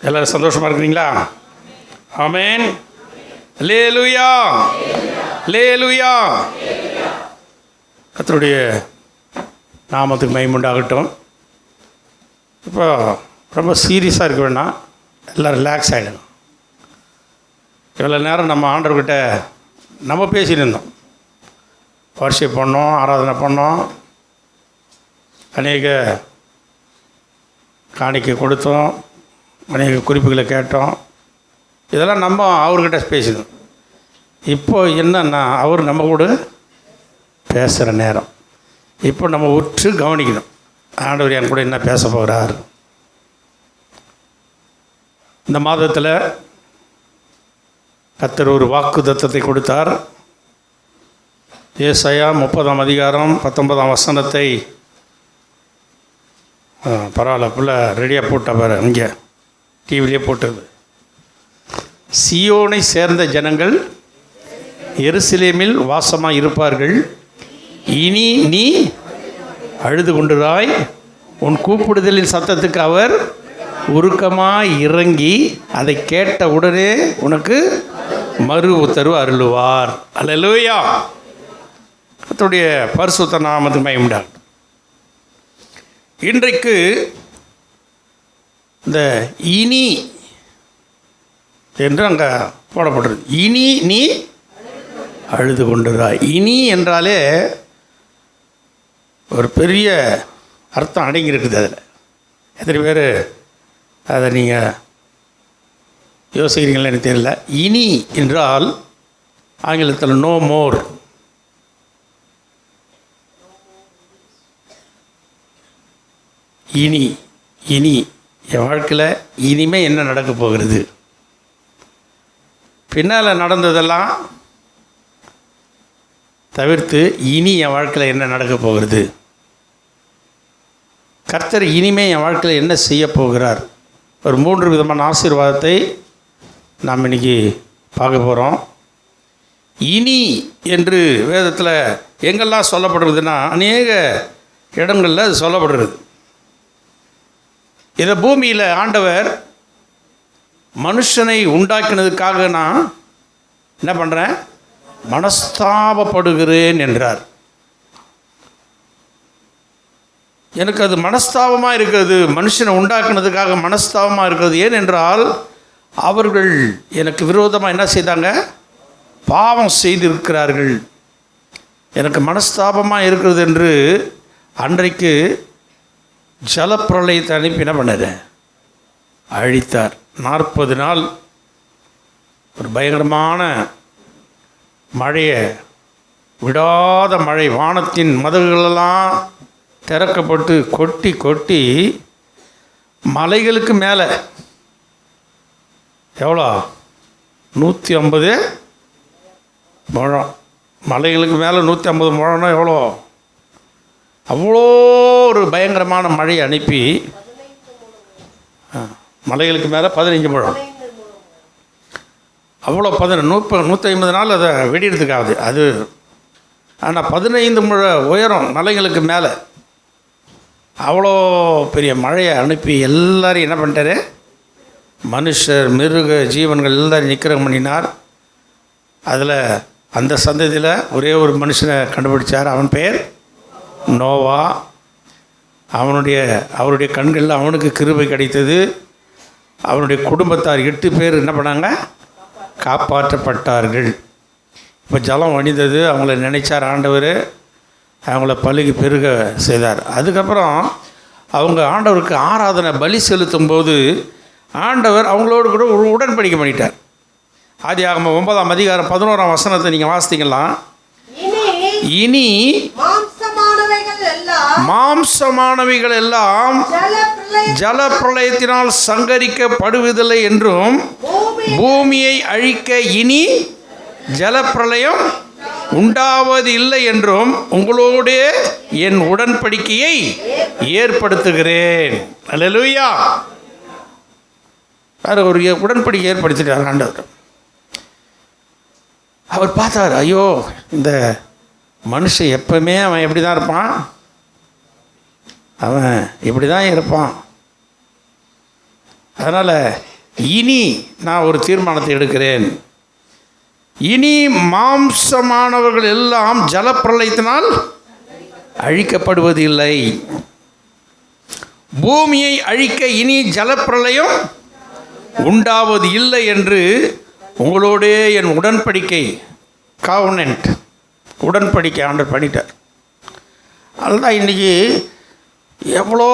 எல்லோரும் சந்தோஷமாக இருக்கிறீங்களா? ஆமென். அல்லேலூயா, அல்லேலூயா. கர்த்தருடைய நாமத்துக்கு மகிமை உண்டாகட்டும். இப்போ ரொம்ப சீரியஸாக இருக்க வேண்டாம், எல்லாம் ரிலாக்ஸ் ஆகிடுங்க. இவ்வளோ நேரம் நம்ம ஆண்டவர்கிட்ட நம்ம பேசிட்டு இருந்தோம், வர்ஷிப் பண்ணோம், ஆராதனை பண்ணோம், அநேக காணிக்கை கொடுத்தோம், அநேக குறிப்புகளை கேட்டோம். இதெல்லாம் நம்ம அவர்கிட்ட பேசினோம். இப்போ என்னன்னா அவர் நம்ம கூட பேசுகிற நேரம். இப்போ நம்ம உற்று கவனிக்கணும், ஆண்டவர் என் கூட என்ன பேச போகிறார். இந்த மாதத்தில் கர்த்தர் ஒரு வாக்குத்தத்தத்தை கொடுத்தார். ஏசாயா 30ஆம் அதிகாரம் 19ஆம் வசனத்தை பரவாயில்ல புள்ள ரெடியாக போட்டார், இங்கே டிவிலே போட்டது. சியோனை சேர்ந்த ஜனங்கள் எருசலேமில் வாசமாக இருப்பார்கள். இனி நீ அழுது கொண்டுராய், உன் கூப்பிடுதலின் சத்தத்துக்கு அவர் உருக்கமாக இறங்கி அதை கேட்ட உடனே உனக்கு மறு உத்தரவு அருளுவார். அல்லேலூயா. கர்த்தருடைய பரிசுத்த நாமத்துக்கு மகிமை உண்டாகட்டும். இன்றைக்கு இந்த இனி என்று அங்கே போடப்பட்டிருக்கு. இனி நீ அழுது கொண்டுராய். இனி என்றாலே ஒரு பெரிய அர்த்தம் அடங்கியிருக்குது. அதில் எத்தனை பேர் அதை நீங்கள் யோசிக்கிறீங்களா எனக்கு தெரியல. இனி என்றால் ஆங்கிலத்தில் நோ மோர். இனி இனி என் வாழ்க்கையில் இனிமேல் என்ன நடக்க போகிறது, பின்னால் நடந்ததெல்லாம் தவிர்த்து இனி என் வாழ்க்கையில் என்ன நடக்க போகிறது, கர்த்தர் இனிமே என் வாழ்க்கையில் என்ன செய்ய போகிறார். ஒரு 3 விதமான ஆசீர்வாதத்தை நாம் இன்றைக்கி பார்க்க போகிறோம். இனி என்று வேதத்தில் எங்கெல்லாம் சொல்லப்படுறதுன்னா அநேக இடங்களில் அது சொல்லப்படுறது. இதை பூமியில் ஆண்டவர் மனுஷனை உண்டாக்கினதுக்காக நான் என்ன பண்ணுறேன், மனஸ்தாபப்படுகிறேன் என்றார். எனக்கு அது மனஸ்தாபமாக இருக்கிறது, மனுஷனை உண்டாக்குனதுக்காக மனஸ்தாபமாக இருக்கிறது. ஏனென்றால் அவர்கள் எனக்கு விரோதமாக என்ன செய்தாங்க, பாவம் செய்திருக்கிறார்கள். எனக்கு மனஸ்தாபமாக இருக்கிறது என்று அன்றைக்கு ஜலப்பிரளயத்தை அனுப்பி என்ன பண்ணார், அழித்தார். 40 நாள் ஒரு பயங்கரமான மழையை, விடாத மழை, வானத்தின் மதகுகளெல்லாம் திறக்கப்பட்டு கொட்டி கொட்டி மலைகளுக்கு மேலே எவ்வளோ 150 முழம், மலைகளுக்கு மேலே 150 முழம்னா எவ்வளோ, அவ்வளோ ஒரு பயங்கரமான மழையை அனுப்பி மலைகளுக்கு மேலே 15 முழம், அவ்வளோ 150 நாள் அதை வெடிக்கிறதுக்காகுது அது. ஆனால் 15 முழ உயரம் மலைகளுக்கு மேலே அவ்வளோ பெரிய மழையை அனுப்பி எல்லாரையும் என்ன பண்ணிட்டாரு, மனுஷர் மிருக ஜீவன்கள் எல்லாரும் நிற்கிற பண்ணினார். அதில் அந்த சந்ததியில் ஒரே ஒரு மனுஷனை கண்டுபிடிச்சார். அவன் பெயர் நோவா. அவருடைய கண்களில் அவனுக்கு கிருபை கிடைத்தது. அவனுடைய குடும்பத்தார் 8 பேர் என்ன பண்ணாங்க, காப்பாற்றப்பட்டார்கள். இப்போ ஜலம் வடிந்தது. அவங்கள நினைச்சார் ஆண்டவர், அவங்கள பலுகி பெருக செய்தார். அதுக்கப்புறம் அவங்க ஆண்டவருக்கு ஆராதனை பலி செலுத்தும் போது ஆண்டவர் அவங்களோடு கூட ஒரு உடன்படிக்கை பண்ணிட்டார். ஆதியாகமம் 9ஆம் அதிகாரம் 11ஆம் வசனத்தை நீங்கள் வாசித்தீங்களா, இனி மாம்சமானவைகள் எல்லாம் ஜல பிரளயத்தினால் சங்கரிக்கப்படுவதில்லை என்றும் பூமியை அழிக்க இனி ஜலப்பிரளயம் உண்டாவது இல்லை என்றும் உங்களோடு என் உடன்படிக்கையை ஏற்படுத்துகிறேன். அல்லேலூயா. வேறு ஒரு உடன்படிக்கை ஏற்படுத்திட்டார் ஆண்டவர். அவர் பார்த்தார், ஐயோ இந்த மனுஷன் எப்பவுமே அவன் எப்படி தான் இருப்பான், அவன் இப்படி தான் இருப்பான். அதனால் இனி நான் ஒரு தீர்மானத்தை எடுக்கிறேன். இனி மாம்சமானவர்கள் எல்லாம் ஜலப்பிரளயத்தினால் அழிக்கப்படுவதில்லை. பூமியை அழிக்க இனி ஜலப்பிரளயம் உண்டாவது இல்லை என்று உங்களோடே என் உடன்படிக்கை, காவனன்ட், உடன்படிக்கை ஆண்டவர் பண்ணிட்டார். அதுதான் இன்றைக்கி எவ்வளோ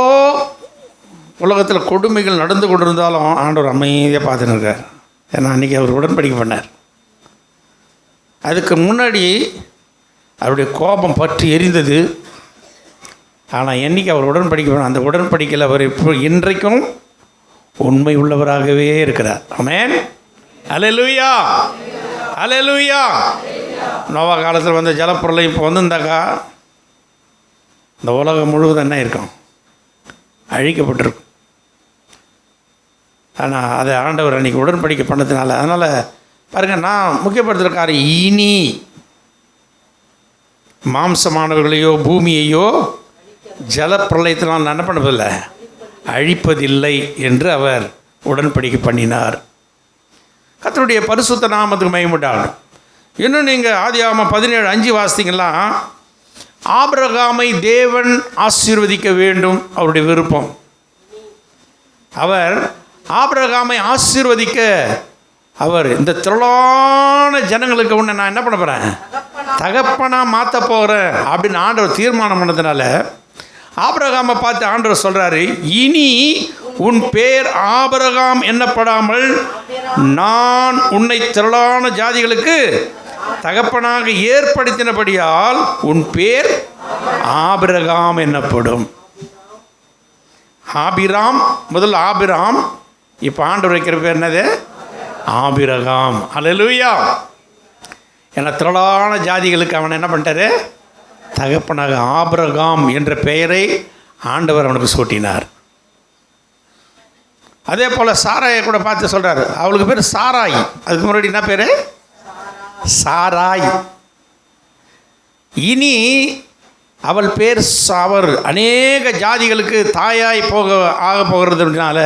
உலகத்தில் கொடுமைகள் நடந்து கொண்டிருந்தாலும் ஆண்டவர் அமைதியாக பார்த்துன்னு இருக்கார். ஏன்னா அன்றைக்கி அவர் உடன்படிக்கை பண்ணார். அதுக்கு முன்னாடி அவருடைய கோபம் பற்றி எரிந்தது. ஆனால் என்றைக்கு அவர் உடன்படிக்கை பண்ண, அந்த உடன்படிக்கையில் அவர் இப்போ இன்றைக்கும் உண்மை உள்ளவராகவே இருக்கிறார். ஆமென். அல்லேலூயா, அல்லேலூயா. நோவா காலத்தில் வந்த ஜலப்பிரளயம் இப்போ வந்திருந்தாக்கா இந்த உலகம் முழுவதும் என்ன இருக்கும்? அழிக்கப்பட்டிருக்கும். ஆனால் அதை ஆண்டவர் அன்றைக்கி உடன்படிக்கை பண்ணதுனால, அதனால் பாருங்கள், நான் முக்கியப்படுத்திருக்காரு, இனி மாம்சமானவர்களையோ பூமியையோ ஜலப்பிரளயத்தினால் நான் என்ன பண்ணதில்லை, அழிப்பதில்லை என்று அவர் உடன்படிக்கை பண்ணினார். கர்த்தருடைய பரிசுத்த நாமத்துக்கு மகிமையுண்டாகட்டும். இன்னும் நீங்கள் ஆதியாகமம் 17:5 வாசித்தீங்கன்னா, ஆபிரகாமை தேவன் ஆசீர்வதிக்க வேண்டும், அவருடைய விருப்பம். அவர் ஆபிரகாமை ஆசீர்வதிக்க அவர் இந்த திரளான ஜனங்களுக்கு ஒன்று நான் என்ன பண்ண போகிறேன், தகப்பனாக மாற்ற போகிறேன் அப்படின்னு ஆண்டவர் தீர்மானம் பண்ணதுனால ஆபிரகாமை பார்த்து ஆண்டவர் சொல்கிறாரு, இனி உன் பேர் ஆபிரகாம் என்னப்படாமல் நான் உன்னை திரளான ஜாதிகளுக்கு தகப்பனாக ஏற்படுத்தினபடியால் உன் பேர் ஆபிரகாம் என்னப்படும். ஆபிராம், முதல்ல ஆபிராம், இப்போ ஆண்டவர் வைக்கிற பேர் என்னது, ஆபிரகாம். அல்லேலூயா. ஏன்னா திரளான ஜாதிகளுக்கு அவனை என்ன பண்ணிட்டாரு, தகப்பனாக ஆபிரகாம் என்ற பெயரை ஆண்டவர் அவனுக்கு சூட்டினார். அதே போல் சாராயை கூட பார்த்து சொல்கிறார், அவளுக்கு பேர் சாராய். அதுக்கு முன்னாடி என்ன பேர், சாராய். இனி அவள் பேர், அவர் அநேக ஜாதிகளுக்கு தாயாய் ஆக போகிறதுனால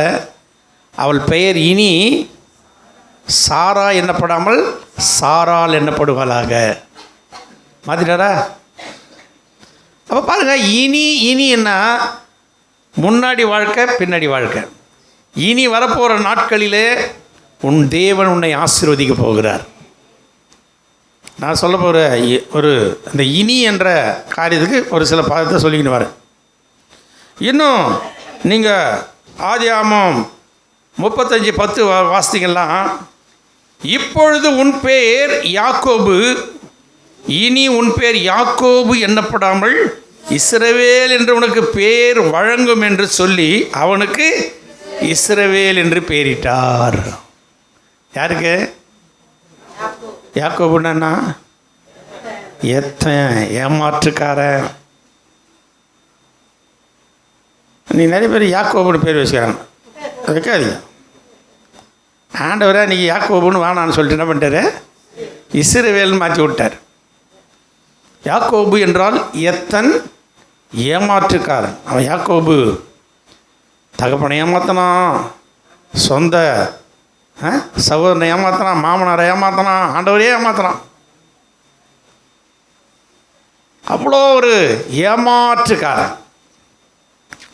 அவள் பெயர் இனி சாரா என்னப்படாமல் சாரால் என்னப்படுவாளாக. மாற்றிட்டாரா? அப்போ பாருங்கள், இனி என்ன, முன்னாடி வாழ்க்கை பின்னாடி வாழ்க்கை. இனி வரப்போகிற நாட்களிலே உன் தேவன் உன்னை ஆசீர்வதிக்க போகிறார். நான் சொல்ல போகிற ஒரு அந்த இனி என்ற காரியத்துக்கு ஒரு சில பாதத்தை சொல்லிக்கின்னு வரேன். இன்னும் நீங்கள் ஆதியாகமம் 35:10 வாசித்தீங்கன்னா, இப்பொழுது உன் பேர் யாக்கோபு, இனி உன் பேர் யாக்கோபு என்னப்படாமல் இஸ்ரவேல் என்று உனக்கு பேர் வழங்கும் என்று சொல்லி அவனுக்கு இஸ்ரவேல் என்று பெயரிட்டார். யாருக்கு? யாக்கோபுன்னா எத்தன் ஏமாற்றுக்காரன். நீ நிறைய பேர் யாக்கோபுன்னு பேர் வச்சுக்கிறாங்க, வைக்காதீங்க. ஆண்டவரை நீங்கள் யாக்கோபுன்னு வேணான்னு சொல்லிட்டு என்ன பண்ணிட்டாரு, இஸ்ரவேல்னு மாற்றி விட்டார். யாக்கோபு என்றால் எத்தன் ஏமாற்றுக்காரன். அவன் யாக்கோபு தகப்பனை ஏமாத்தினான், சொந்த சகோதரனை ஏமாத்தினான், மாமனாரை ஏமாத்தினான், ஆண்டவரே ஏமாத்தினான். அவ்வளோ ஒரு ஏமாற்றுக்காரன்.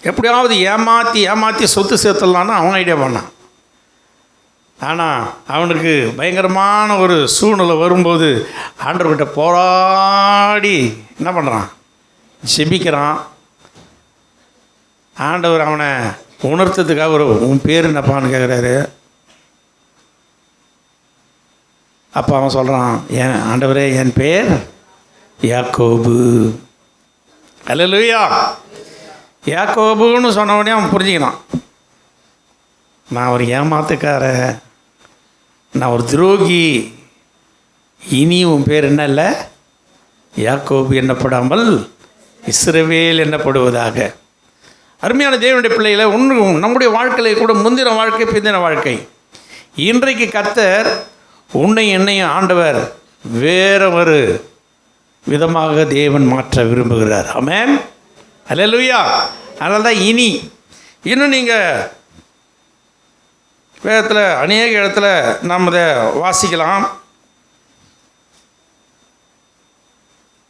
எப்படியாவது ஏமாற்றி சொத்து சேர்த்துடலான்னு அவன் ஐடியா பண்ணான். ஆனால் அவனுக்கு பயங்கரமான ஒரு சூழ்நிலை வரும்போது ஆண்டவர்கிட்ட போராடி என்ன பண்ணுறான், செபிக்கிறான். ஆண்டவர் அவனை உணர்த்ததுக்காக உன் பேர் என்னப்பான்னு கேட்குறாரு. அப்போ அவன் சொல்கிறான், என் ஆண்டவரே என் பேர் யாக்கோபு. அல்லேலூயா. யாக்கோபுன்னு சொன்ன உடனே அவன் புரிஞ்சுக்கிறான், நான் ஒரு ஏமாத்துக்காரன், நான் ஒரு துரோகி. இனி உன் பேர் என்ன இல்லை, யாக்கோபு என்னப்படாமல் இஸ்ரவேல் என்னப்படுவதாக. அருமையான தேவனுடைய பிள்ளைகளை, ஒன்று நம்முடைய வாழ்க்கையில் கூட முந்தின வாழ்க்கை பிந்தின வாழ்க்கை. இன்றைக்கு கர்த்தர் உன்னை என்னையும் ஆண்டவர் வேற ஒரு விதமாக தேவன் மாற்ற விரும்புகிறார். ஆமென். அல்லேலூயா. அதனால தான் இன்னும் நீங்கள் வேதத்தில் அநேக இடத்துல நாம் இதை வாசிக்கலாம்.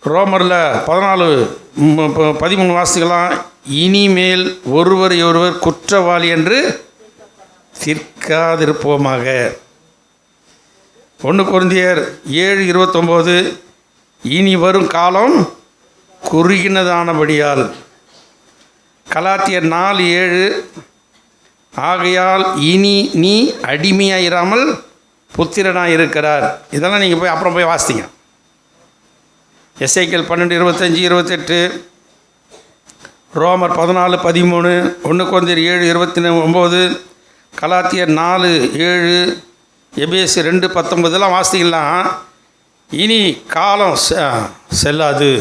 ரோமரில் 14:13 வாசிக்கலாம். இனிமேல் ஒருவர் குற்றவாளி என்று தீர்க்காதிருப்போமாக. 1 கொரிந்தியர் 7:29 இனி வரும் காலம் குறுகினதானபடியால். கலாத்தியர் 4:7 ஆகையால் இனி நீ அடிமையாயிராமல் புத்திரனாக இருக்கிறார். இதெல்லாம் நீங்கள் போய் அப்புறம் போய் வாசித்தீங்க. எசேக்கியேல் 12:25-28, ரோமர் 14:13, 1 கொரிந்தியர் 7:29, கலாத்தியர் 4:7, எபேசியர் 2:19 இதெல்லாம் வாசித்தீங்கன்னா இனி காலம் செல்லாது.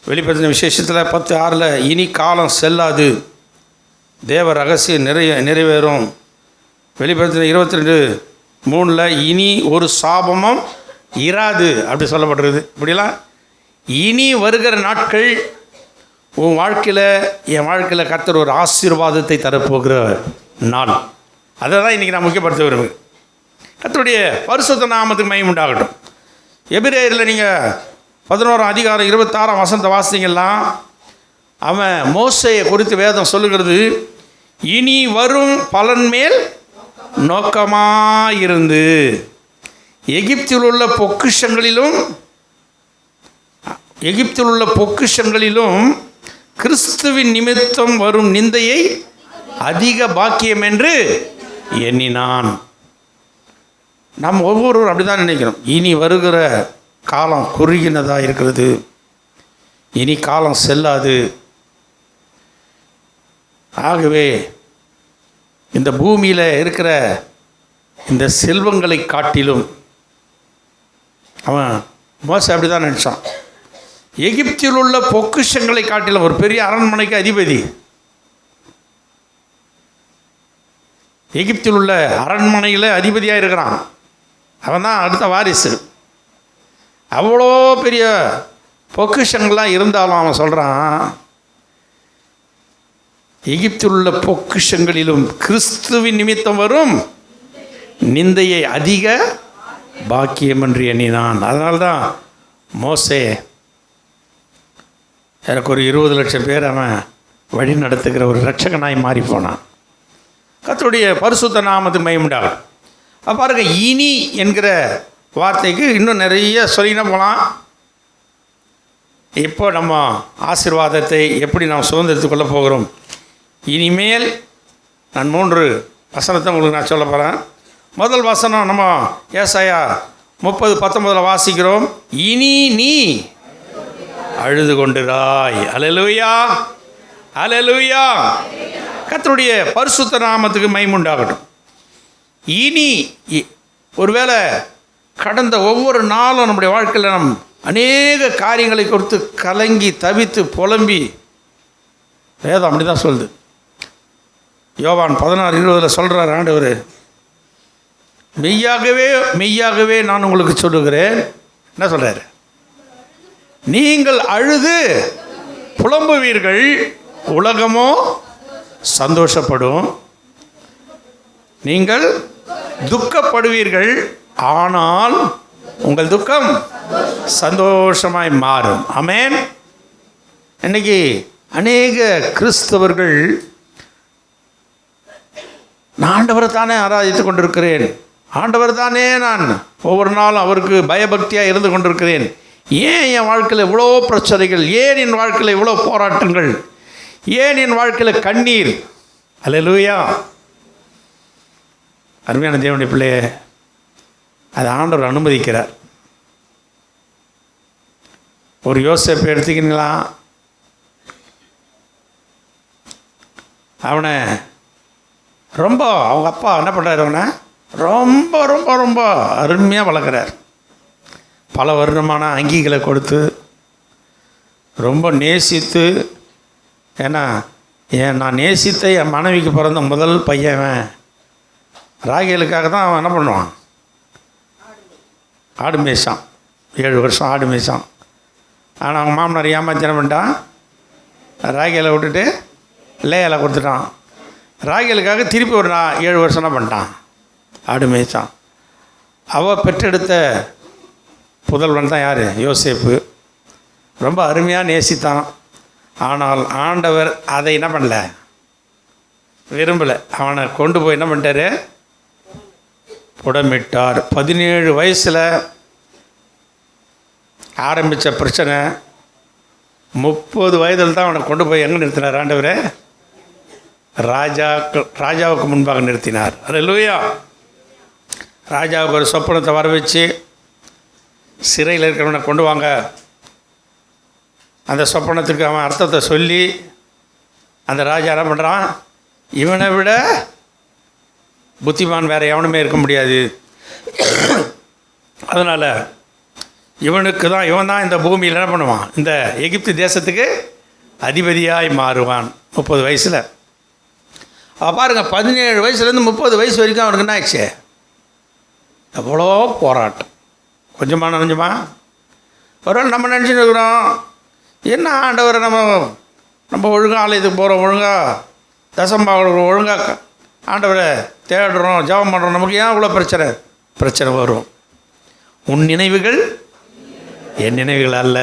வெளிப்படுத்தின விசேஷத்தில் 10:6 இனி காலம் செல்லாது, தேவ ரகசியம் நிறைவேறும். வெளிப்படுத்தின 22:3 இனி ஒரு சாபமும் இராது அப்படி சொல்லப்படுறது. இப்படிலாம் இனி வருகிற நாட்கள் உன் வாழ்க்கையில், என் வாழ்க்கையில் கர்த்தர் ஒரு ஆசீர்வாதத்தை தரப்போகிற நாள். அதை தான் இன்றைக்கி நான் முக்கியப்படுத்த விரும்புகிறேன். கர்த்தருடைய பரிசுத்த நாமத்துக்கு மகிமை உண்டாகட்டும். எபிரேயரில் நீங்கள் 11:26 வாசித்தீங்கலாம். அவன் மோசேயை குறித்து வேதம் சொல்லுகிறது, இனி வரும் பலன் மேல் நோக்கமாயிருந்து எகிப்தில் உள்ள பொக்கிஷங்களிலும் கிறிஸ்துவின் நிமித்தம் வரும் நிந்தையை அதிக பாக்கியம் என்று எண்ணினான். நாம் ஒவ்வொருவரும் அப்படி தான் நினைக்கிறோம். இனி வருகிற காலம் குறுகினதாக இருக்கிறது, இனி காலம் செல்லாது. ஆகவே இந்த பூமியில் இருக்கிற இந்த செல்வங்களை காட்டிலும் அவன் மோசே அப்படி தான் நினச்சான். எகிப்தில் உள்ள பொக்கிஷங்களை காட்டிலும் ஒரு பெரிய அரண்மனைக்கு அதிபதி, எகிப்தில் உள்ள அரண்மனையில் அதிபதியாக இருக்கிறான். அவன் தான் அடுத்த வாரிசு. அவ்வளோ பெரிய பொக்கிஷங்கள்லாம் இருந்தாலும் அவன் சொல்கிறான், எகிப்தில் உள்ள பொக்கிஷங்களிலும் கிறிஸ்துவின் நிமித்தம் வரும் நிந்தையை அதிக பாக்கியம் என்று எண்ணினான். அதனால்தான் மோசே எனக்கு ஒரு 20 லட்சம் பேர் அவன் வழி நடத்துகிற ஒரு இரட்சகனாய் மாறி போனான். கர்த்தருடைய பரிசுத்த நாமத்துக்கு மகிமை உண்டாகட்டும். பாருங்க, இனி என்கிற வார்த்தைக்கு இன்னும் நிறைய சொல்லினா போகலாம். இப்போ நம்ம ஆசீர்வாதத்தை எப்படி நாம் சுதந்திரத்துக் கொள்ள போகிறோம். இனிமேல் நான் 3 வசனத்தை உங்களுக்கு நான் சொல்ல போகிறேன். முதல் வசனம் நம்ம ஏசாயா 30:19 வாசிக்கிறோம். இனி நீ அழுது கொண்டிராய். அல்லேலூயா, அல்லேலூயா. கர்த்தருடைய பரிசுத்த நாமத்துக்கு மகிமை உண்டாகட்டும். இனி ஒருவேளை கடந்த ஒவ்வொரு நாளும் நம்முடைய வாழ்க்கையில் நம் அநேக காரியங்களை கொடுத்து கலங்கி தவித்து புலம்பி, வேதம் அப்படி தான் சொல்லுது. யோவான் 16:20 சொல்கிறார் ஆண்டவர், மெய்யாகவே நான் உங்களுக்கு சொல்லுகிறேன். என்ன சொல்கிறார்? நீங்கள் அழுது புலம்புவீர்கள், உலகமோ சந்தோஷப்படும். நீங்கள் துக்கப்படுவீர்கள், ஆனால் உங்கள் துக்கம் சந்தோஷமாய் மாறும். ஆமென். இன்னைக்கு அநேக கிறிஸ்தவர்கள் நான் ஆண்டவரை தானே ஆராதித்து கொண்டிருக்கிறேன், ஆண்டவர் தானே நான் ஒவ்வொரு நாளும் அவருக்கு பயபக்தியாக இருந்து கொண்டிருக்கிறேன், ஏன் என் வாழ்க்கையில் இவ்வளோ பிரச்சனைகள், ஏன் என் வாழ்க்கையில் இவ்வளோ போராட்டங்கள், ஏன் என் வாழ்க்கையில் கண்ணீர்? அல்லேலூயா. அருமையான தேவனுடைய பிள்ளையே, அதை ஆண்டவர் அனுமதிக்கிறார். ஒரு யோசேப்பை எடுத்துக்கிங்களா, அவனை ரொம்ப அவங்க அப்பா என்ன பண்ணுறாரு, அவனை ரொம்ப ரொம்ப ரொம்ப அருமையாக வளர்க்குறார். பல வருடமான அங்கிகளை கொடுத்து ரொம்ப நேசித்து, ஏன்னா நான் நேசித்த என் மனைவிக்கு பிறந்த முதல் பையன் ராகேலுக்காக தான் அவன் என்ன பண்ணுவான், ஆடு மேய்ச்சான். 7 வருஷம் ஆடு மேய்ச்சான். ஆனால் அவங்க மாமனார் ஏமாத்தி என்ன பண்ணிட்டான், ராகேலை விட்டுட்டு லேயால கொடுத்துட்டான். ராகேலுக்காக திருப்பி ஒரு 7 வருஷம் என்ன பண்ணிட்டான், ஆடு மேய்ச்சான். அவள் பெற்றெடுத்த புதல்வன் தான் யார், யோசேப்பு. ரொம்ப அருமையாக நேசித்தான். ஆனால் ஆண்டவர் அதை என்ன பண்ணல, விரும்பலை. அவனை கொண்டு போய் என்ன பண்ணிட்டாரு, புடமிட்டார். 17 வயசில் ஆரம்பித்த பிரச்சனை 30 வயதில் தான் அவனை கொண்டு போய் எங்கே நிறுத்தினார் ஆண்டவர், ராஜாவுக்கு முன்பாக நிறுத்தினார். அல்லேலூயா. ராஜாவுக்கு ஒரு சொப்பனத்தை வர வச்சு, சிறையில் இருக்கிறவனை கொண்டு வாங்க, அந்த சொப்பனத்துக்கு அவன் அர்த்தத்தை சொல்லி, அந்த ராஜா என்ன பண்ணுறான், இவனை விட புத்திமான் வேறு எவனுமே இருக்க முடியாது, அதனால் இவனுக்கு தான், இவன் தான் இந்த பூமியில் என்ன பண்ணுவான், இந்த எகிப்து தேசத்துக்கு அதிபதியாய் மாறுவான். 30 வயசில். பாருங்கள், 17 வயசுலேருந்து 30 வயசு வரைக்கும் அவனுக்கு என்ன ஆச்சு, எவ்வளோ போராட்டம். கொஞ்சமாக நஞ்சமா ஒரு நம்ம நினச்சிட்டு இருக்கிறோம், என்ன ஆண்டவரை நம்ம ஒழுங்காக ஆலயத்துக்கு போகிறோம், ஒழுங்காக தசம்பாக ஒழுங்காக ஆண்டவரை தேடுறோம், ஜெபம் பண்ணுறோம், நமக்கு ஏன் இவ்வளோ பிரச்சனை வரும். உன் நினைவுகள் என் நினைவுகள் அல்ல.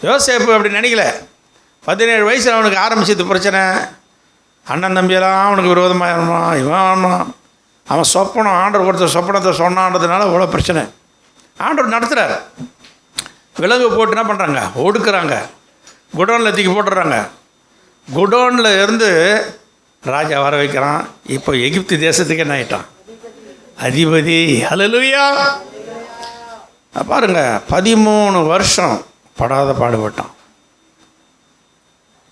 யோசேப்பு அப்படி நினைக்கல. 17 வயசில் அவனுக்கு ஆரம்பிச்சது பிரச்சனை. அண்ணன் தம்பியெல்லாம் அவனுக்கு விரோதமாக இருந்தான், இவன் அவன் சொப்பனம், ஆண்டவர் கொடுத்த சொப்பனத்தை சொன்னான்றதுனால இவ்வளோ பிரச்சனை. ஆண்டவர் நடத்துகிறார். விலங்கு போட்டு என்ன பண்ணுறாங்க, ஒடுக்குறாங்க, குடோனில் தூக்கி போட்டுடுறாங்க. குடோனில் இருந்து ராஜா வர வைக்கிறான். இப்போ எகிப்து தேசத்துக்கு என்ன ஆகிட்டான், அதிபதி. அல்லேலூயா. பாருங்க, 13 வருஷம் படாத பாடுபட்டான்.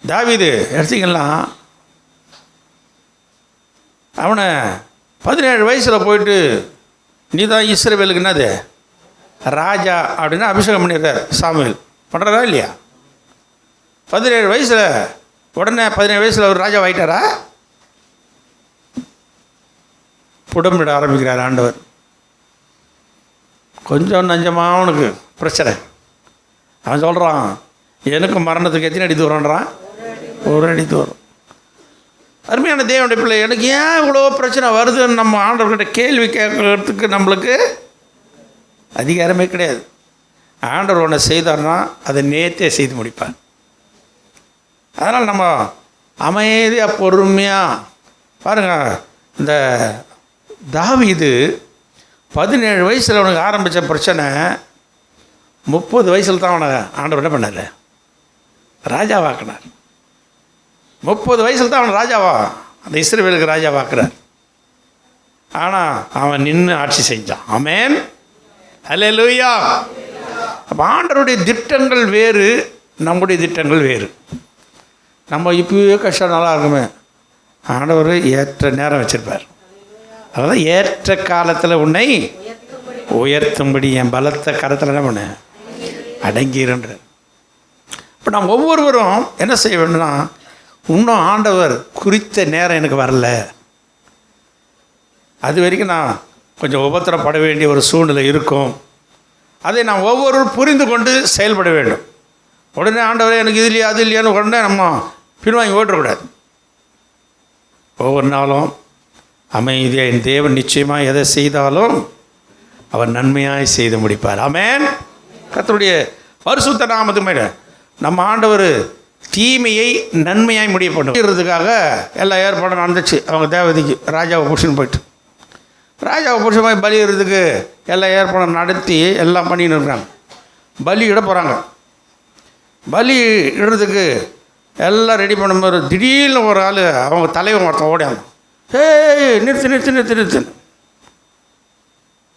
தாவீது எடுத்திங்கன்னா அவனை 17 வயசில் போயிட்டு நீ தான் இஸ்ரவேலுக்கு என்னது ராஜா அப்படின்னு அபிஷேகம் பண்ணிடுறார் சாமுவேல். பண்ணுறதா இல்லையா? 17 வயசில் உடனே 17 வயசில் ஒரு ராஜா ஆகிட்டாரா? புடமிட ஆரம்பிக்கிறார் ஆண்டவர். கொஞ்சம் நஞ்சமாக அவனுக்கு பிரச்சனை. அவன் சொல்கிறான், எனக்கு மரணத்துக்கு எத்தனை அடி தூரம்ன்றான், 1 அடி தூரம். அருமையான தேவனுடைய பிள்ளை, எனக்கு ஏன் இவ்வளோ பிரச்சனை வருதுன்னு நம்ம ஆண்டவர்கிட்ட கேள்வி கேட்கறதுக்கு நம்மளுக்கு அதிகாரமே கிடையாது. ஆண்டவர் ஒன்று செய்தார்னா அதை நேற்றே செய்து முடிப்பார். அதனால் நம்ம அமைதியாக பொறுமையாக பாருங்கள். இந்த தாவீது 17 வயசில் அவனுக்கு ஆரம்பித்த பிரச்சனை 30 வயசில் தான் அவனை ஆண்டவர் என்ன பண்ணார், ராஜாவாக்கினார். 30 வயசில் தான் அவன் ராஜாவா, அந்த இஸ்ரவேலுக்கு ராஜாவாக்குறார். ஆனால் அவன் நின்று ஆட்சி செஞ்சான். ஆமென், அல்லேலூயா. அப்போ ஆண்டவருடைய திட்டங்கள் வேறு, நம்முடைய திட்டங்கள் வேறு. நம்ம இப்போவே கஷ்டம் நல்லா இருக்குமே, ஆண்டவர் ஏற்ற நேரம் வச்சுருப்பார். அதனால் ஏற்ற காலத்தில் உன்னை உயர்த்தும்படி என் பலத்த கரத்தில் என்ன பண்ண அடங்கிருன்ற. இப்போ நாம் ஒவ்வொருவரும் என்ன செய்ய வேண்டும்னா, இன்னும் ஆண்டவர் குறித்த நேரம் எனக்கு வரல, அது வரைக்கும் நான் கொஞ்சம் உபத்திரப்பட வேண்டிய ஒரு சூழ்நிலை இருக்கும். அதை நாம் ஒவ்வொருவரும் புரிந்து கொண்டு செயல்பட வேண்டும். உடனே ஆண்டவரே எனக்கு இது இல்லையா அது இல்லையான்னு உடனே நம்ம பின்வாங்கி ஓட்டக்கூடாது. ஒவ்வொரு நாளும் அமைதியாக என் தேவன் நிச்சயமாக எதை செய்தாலும் அவர் நன்மையாய் செய்து முடிப்பார். ஆமென். கர்த்தருடைய பரிசுத்த நாமத்துக்கு மேலே நம்ம ஆண்டவர் தீமையை நன்மையாய் முடிய பண்ணுறதுக்காக எல்லா ஏற்பாடும் நடந்துச்சு. அவங்க தேவதைக்கு ராஜாவை புருஷன் போயிட்டு ராஜாவை புருஷன் பலியிடுறதுக்கு எல்லா ஏற்பாடும் நடத்தி எல்லாம் பண்ணின்னு இருக்கிறாங்க. பலி இட போகிறாங்க. பலி இடுறதுக்கு எல்லாம் ரெடி பண்ணும்போது திடீர்னு ஒரு ஆள் அவங்க தலைவன் ஒருத்தன் ஓடியாங்க. ஏய் நிறுத்து நிறுத்து நிறுத்து நிறுத்து,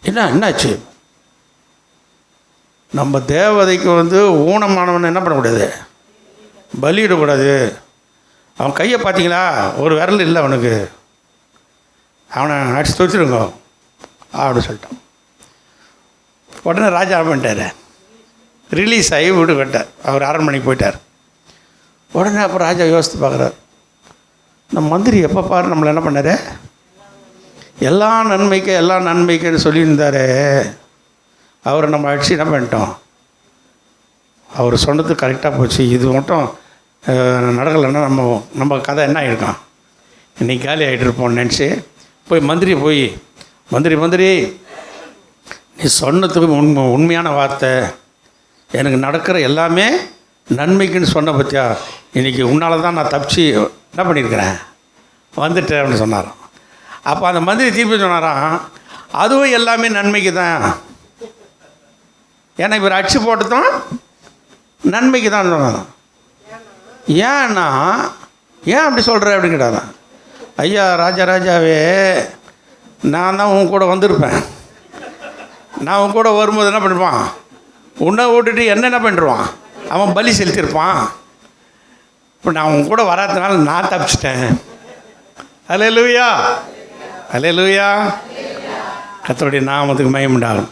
என்னாச்சு? நம்ம தேவதைக்கு ஊனமானவன் என்ன பண்ணக்கூடாது, பலியிடக்கூடாது. அவன் கையை பார்த்தீங்களா, ஒரு விரல் இல்லை அவனுக்கு, அவனை அடிச்சு துவச்சிருங்க அப்படின்னு சொல்லிட்டான். உடனே ராஜா பண்ணிட்டார், ரிலீஸ் ஆகி வீடு கட்டார். அவர் அரண்மனைக்கு போயிட்டார். உடனே அப்புறம் ராஜா யோசித்து பார்க்குறார், நம்ம மந்திரி எப்போ பாரு நம்மளை என்ன பண்ணார், எல்லாம் நன்மைக்குன்னு சொல்லியிருந்தார். அவரை நம்ம அடிச்சு என்ன பண்ணிட்டோம், அவர் சொன்னது கரெக்டாக போச்சு. இது மட்டும் நடக்கலைன்னா நம்ம கதை என்ன ஆகிருக்கோம், இன்னைக்கு காலி ஆகிட்டு இருப்போம்னு நினச்சி போய் மந்திரி நீ சொன்னதுக்கு உண்மையான வார்த்தை, எனக்கு நடக்கிற எல்லாமே நன்மைக்குன்னு சொன்ன பற்றியா, இன்றைக்கி உன்னால் தான் நான் தப்பிச்சு என்ன பண்ணியிருக்கிறேன் வந்துட்டேன் அப்படின்னு சொன்னாராம். அப்போ அந்த மந்திரி திருப்பி சொன்னாராம், அதுவும் எல்லாமே நன்மைக்கு தான், ஏன்னா இவர் அடிச்சு போட்டதும் நன்மைக்கு தான் சொன்னாராம். ஏன்னா ஏன் அப்படி சொல்கிற அப்படின்னு கேட்டாராம். ஐயா ராஜாவே, நான் தான் உன் கூட வந்திருப்பேன், நான் உன் கூட வரும்போது என்ன பண்ணுவான், உன்னை விட்டுட்டு என்ன பண்ணிடுவான், அவன் பலி செலுத்தியிருப்பான். இப்போ நான் உன் கூட வராதனால நான் தப்பிச்சிட்டேன். அல்லேலூயா, அல்லேலூயா, கர்த்தருடைய நாமத்துக்கு மகிமை உண்டாகும்.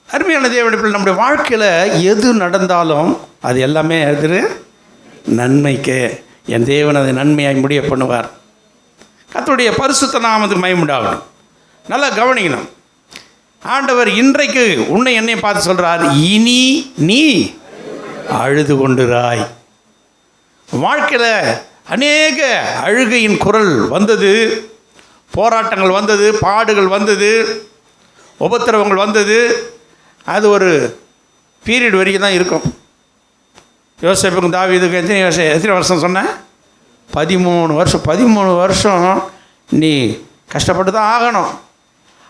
அருமையான தேவனுடைய பிள்ளை, நம்முடைய வாழ்க்கையில் எது நடந்தாலும் அது எல்லாமே எதிர் நன்மைக்கு. என் தேவன் அதை நன்மையாய் முடிய பண்ணுவார். கர்த்தருடைய பரிசுத்த நாமத்துக்கு மகிமை உண்டாகணும். நல்லா கவனிக்கணும். ஆண்டவர் இன்றைக்கு உன்னை என்னை பார்த்து சொல்கிறார், இனி நீ அழுது கொண்டிராய். வாழ்க்கையில் அநேக அழுகையின் குரல் வந்தது, போராட்டங்கள் வந்தது, பாடுகள் வந்தது, உபத்திரவங்கள் வந்தது. அது ஒரு பீரியட் வரைக்கும் தான் இருக்கும். யோசேப்புக்கும் தாவீதுக்கும் எத்தனை வருஷம் சொன்னேன்? 13 வருஷம். 13 வருஷம் நீ கஷ்டப்பட்டு தான் ஆகணும்.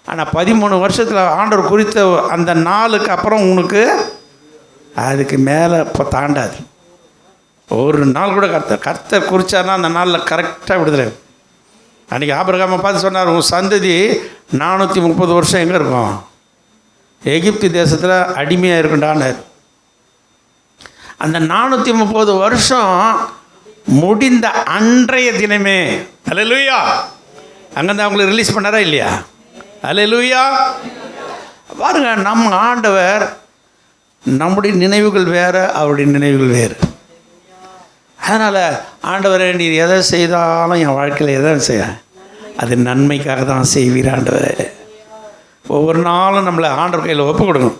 ஆனால் 13 வருஷத்தில் ஆண்டவர் குறித்த அந்த நாளுக்கு அப்புறம் உனக்கு அதுக்கு மேலே இப்போ தாண்டாது. ஒரு நாள் கூட கர்த்தர் குறித்தாருன்னா அந்த நாளில் கரெக்டாக விடுதலை. அன்றைக்கி ஆபிரகாமை பார்த்து சொன்னார், உன் சந்ததி 430 வருஷம் எங்கே இருக்கும்? எகிப்து தேசத்தில் அடிமையாக இருக்குண்டான்னார். அந்த 430 வருஷம் முடிந்த அன்றைய தினமே, அல்லேலூயா, அங்கேருந்து அவங்களை ரிலீஸ் பண்ணாரா இல்லையா? அல்லேலூயா. பாருங்க, நம்ம ஆண்டவர், நம்முடைய நினைவுகள் வேறு, அவருடைய நினைவுகள் வேறு. அதனால் ஆண்டவரை நீர் எதை செய்தாலும் என் வாழ்க்கையில் எதை செய்ய, அது நன்மைக்காக தான் செய்வீர் ஆண்டவரே. ஒவ்வொரு நாளும் நம்மளை ஆண்டவர் கையில் ஒப்பு கொடுக்கணும்.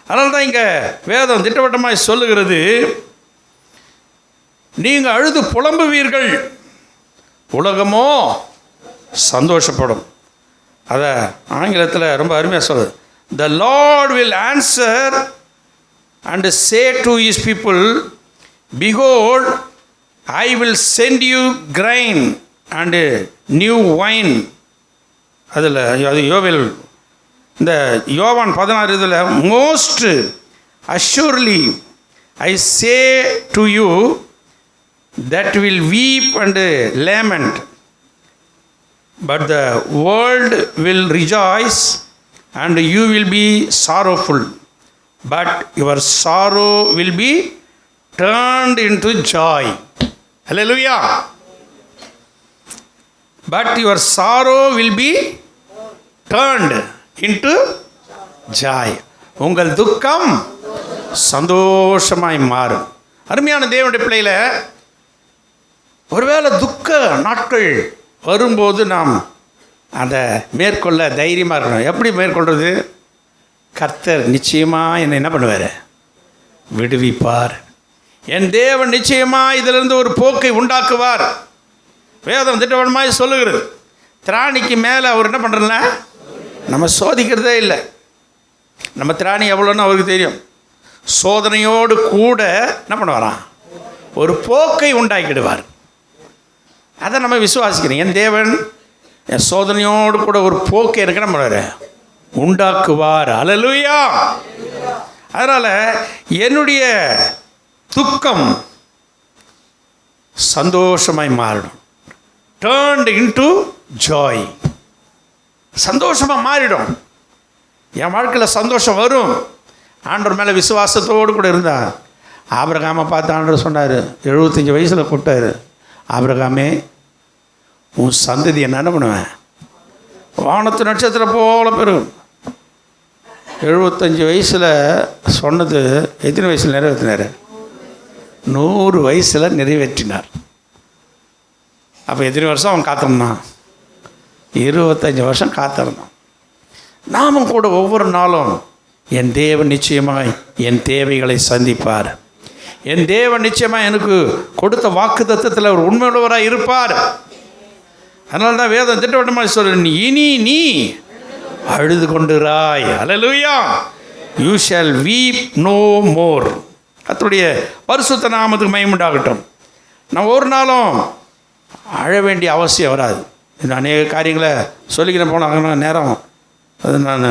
அதனால தான் இங்கே வேதம் திட்டவட்டமாக சொல்லுகிறது, நீங்கள் அழுது புலம்புவீர்கள், உலகமோ சந்தோஷப்படும். அதை ஆங்கிலத்தில் ரொம்ப அருமையாக சொல்லுது. The Lord will answer and say to his people, behold, I will send you grain and new wine. அதில் அது யோவேல், இந்த யோவான் 16 இதில், most assuredly I say to you that will weep and lament, but the world will rejoice and you will be sorrowful, but your sorrow will be turned into joy. Hallelujah. But your sorrow will be turned into joy. உங்கள் துக்கம் சந்தோஷமாய் மாறும். அருமையான தேவனுடைய பிள்ளையில, ஒருவேளை துக்க நாட்கள் வரும்போது நாம் அதை மேற்கொள்ள தைரியமாக இருக்கணும். எப்படி மேற்கொள்வது? கர்த்தர் நிச்சயமாக என்னை என்ன பண்ணுவார்? விடுவிப்பார். என் தேவன் நிச்சயமாக இதிலிருந்து ஒரு போக்கை உண்டாக்குவார். வேதம் திட்டவட்டமாக சொல்லுகிறது. திராணிக்கு மேலே அவர் என்ன பண்ணுறல, நம்ம சோதிக்கிறதே இல்லை. நம்ம திராணி எவ்வளோன்னு அவருக்கு தெரியும். சோதனையோடு கூட என்ன பண்ணுவாராம்? ஒரு போக்கை உண்டாக்கிடுவார். அதை நம்ம விசுவாசிக்கிறோம். என் தேவன் என் சோதனையோடு கூட ஒரு போக்கை எனக்கு என்ன பண்ணுவார்? உண்டாக்குவார். அல்லேலூயா. அதனால் என்னுடைய துக்கம் சந்தோஷமாய் மாறிடும். Turned into Joy. சந்தோஷமாக மாறிடும். என் வாழ்க்கையில் சந்தோஷம் வரும். ஆண்டவர் மேலே விசுவாசத்தோடு கூட இருந்தால், ஆபிரகாமை பார்த்து ஆண்டவர் சொன்னார், 75 வயசில் கூப்பிட்டார், ஆபிரகாமே, உன் சந்ததி என்ன பண்ணுவேன்? வானத்து நட்சத்திரம் போல பெரும். 75 வயசில் சொன்னது எத்தனை வயசில் நிறைவேற்றினார்? 100 வயசில் நிறைவேற்றினார். அப்போ எத்தனை வருஷம் அவன் காத்திருந்தான்? 25 வருஷம் காத்திருந்தான். நாமும் கூட ஒவ்வொரு நாளும் என் தேவன் நிச்சயமாய் என் தேவைகளை சந்திப்பார். என் தேவன் நிச்சயமாக எனக்கு கொடுத்த வாக்கு தத்தத்தில் அவர் உண்மையுள்ளவராக இருப்பார். அதனால தான் வேதம் திட்டவட்டமாக சொல்ல, இனி நீ அழுது கொண்டிராய். அல்லேலூயா. You shall weep no more. கர்த்தருடைய பரிசுத்த நாமத்துக்கு மகிமை உண்டாகட்டும். நான் ஒரு நாளும் அழ வேண்டிய அவசியம் வராது. இந்த அநேக காரியங்களை சொல்லிக்கிறேன், போனாங்கன்னா நேரம் அது நான்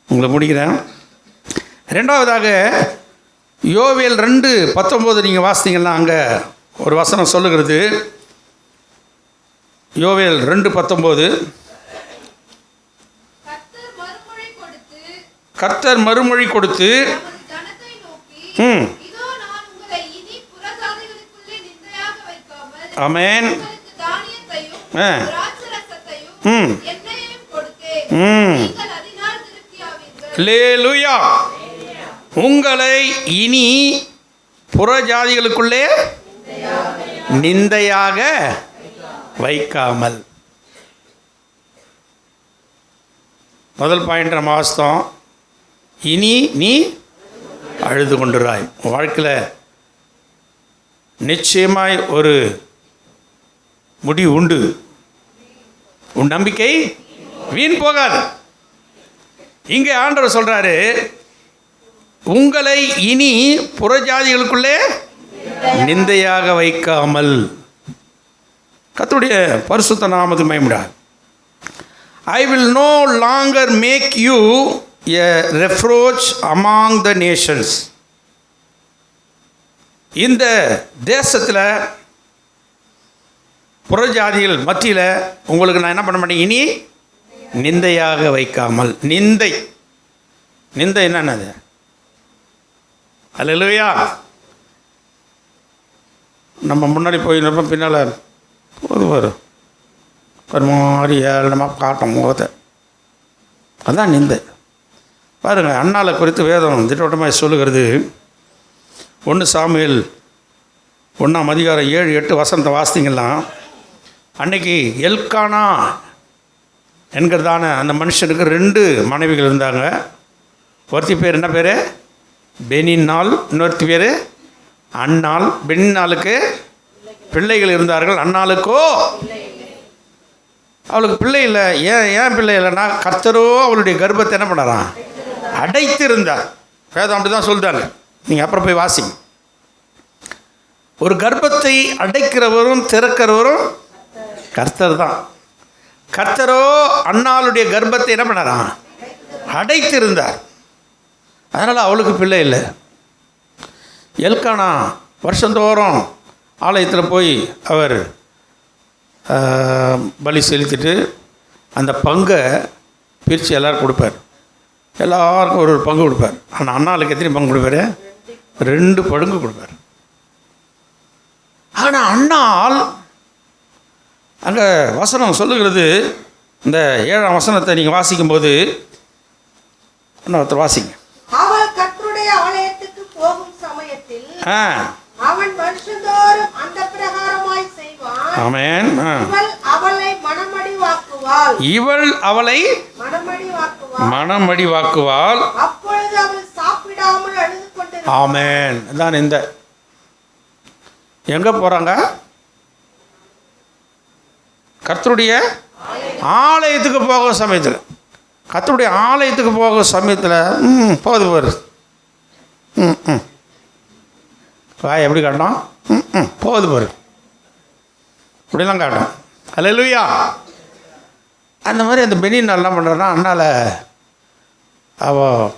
உங்களை முடிக்கிறேன். ரெண்டாவதாக யோவேல் 2:19 நீங்கள் வாசித்தீங்கன்னா அங்கே ஒரு வசனம் சொல்லுகிறது. யோவேல் 2:19, கர்த்தர் மறுமொழி கொடுத்து ஆமென். அல்லேலூயா. உங்களை இனி புறஜாதிகளுக்குள்ளே நிந்தையாக வைக்காமல். முதல் பாயிண்ட் நம்ம வாசித்தோம், இனி நீ அழுது கொண்டிராய். உன் வாழ்க்கையில் நிச்சயமாய் ஒரு முடிவு உண்டு. உன் நம்பிக்கை வீண் போகாது. இங்கே ஆண்டவர் சொல்றாரு, உங்களை இனி புறஜாதிகளுக்குள்ளே நிந்தையாக வைக்காமல். கர்த்தருடைய பரிசுத்த நாமத்துக்கு மகிமை. I will no longer make you a reproach among the nations. இந்த தேசத்தில் புறஜாதிகள் மத்தியில் உங்களுக்கு நான் என்ன பண்ண மாட்டேன், இனி நிந்தையாக வைக்காமல். நிந்தை என்னது? அல்லேலூயா. நம்ம முன்னாடி போயிருந்தப்போ பின்னால் ஒரு மாதிரி ஏளனமாக காட்டும் முகத்தை, அதுதான் நிந்தை. பாருங்கள், அண்ணாளை குறித்து வேதம் திட்டவட்டமாக சொல்லுகிறது. 1 சாமுவேல் 1:7-8 வாசித்தீங்கன்னா, அன்னைக்கு எல்கானா என்கிறதான அந்த மனுஷனுக்கு 2 மனைவிகள் இருந்தாங்க. ஒருத்தி பேர் என்ன பேர்? பெனின்னாள். இன்னொருத்தி பேர் அன்னாள். பெனின்னாளுக்கு பிள்ளைகள் இருந்தார்கள், அன்னாளுக்கோ அவளுக்கு பிள்ளை இல்லை. ஏன் பிள்ளை இல்லைன்னா, கர்த்தரோ அவளுடைய கர்ப்பத்தை என்ன பண்ணாராம்? அடைத்திருந்தார். வேதம் அப்படி தான் சொல்கிறாங்க. நீங்கள் அப்புறம் போய் வாசிங்க. ஒரு கர்ப்பத்தை அடைக்கிறவரும் திறக்கிறவரும் கர்த்தர் தான். கர்த்தரோ அன்னாளுடைய கர்ப்பத்தை என்ன பண்ணாராம்? அடைத்திருந்தார். அதனால் அவளுக்கு பிள்ளை இல்லை. எல்கானா வருஷந்தோறும் ஆலயத்தில் போய் அவர் பலி செலுத்திட்டு அந்த பங்கை பிரித்து எல்லோரும் கொடுப்பார். எல்லாருக்கும் ஒரு பங்கு கொடுப்பார். ஆனால் அண்ணாளுக்கு எத்தனை பங்கு கொடுப்பார்? 2 பங்கு கொடுப்பார். ஆனால் அண்ணாள் அங்கே வசனம் சொல்லுகிறது, இந்த 7ஆம் வசனத்தை நீங்கள் வாசிக்கும்போது ஒருத்தர் வாசிங்க. அவள் கர்த்தருடைய ஆலயத்துக்கு போகும் சமயத்தில் அவன் வருஷந்தோறும் அந்த பிரகாரமாய் செய்வான். ஆமென். இவள் அவளை மனமடிவாக்குவாள். இவள் அவளை மனமடிவாக்குவாள். அப்பொழுது அவள் சாப்பிடாமல் அழுது கொண்டிருப்பாள். ஆமென். தான் இந்த எங்கே போகிறாங்க? கர்த்தருடைய ஆலயத்துக்கு போகிற சமயத்தில். கர்த்தருடைய ஆலயத்துக்கு போகிற சமயத்தில் போகுது பாரு. வாய் எப்படி காட்டணும்? போகுது பாரு, இப்படிலாம் காட்டும். அல்லேலூயா. அந்த மாதிரி அந்த பெனின் என்ன பண்ணுறான்னா, அண்ணால் அவள்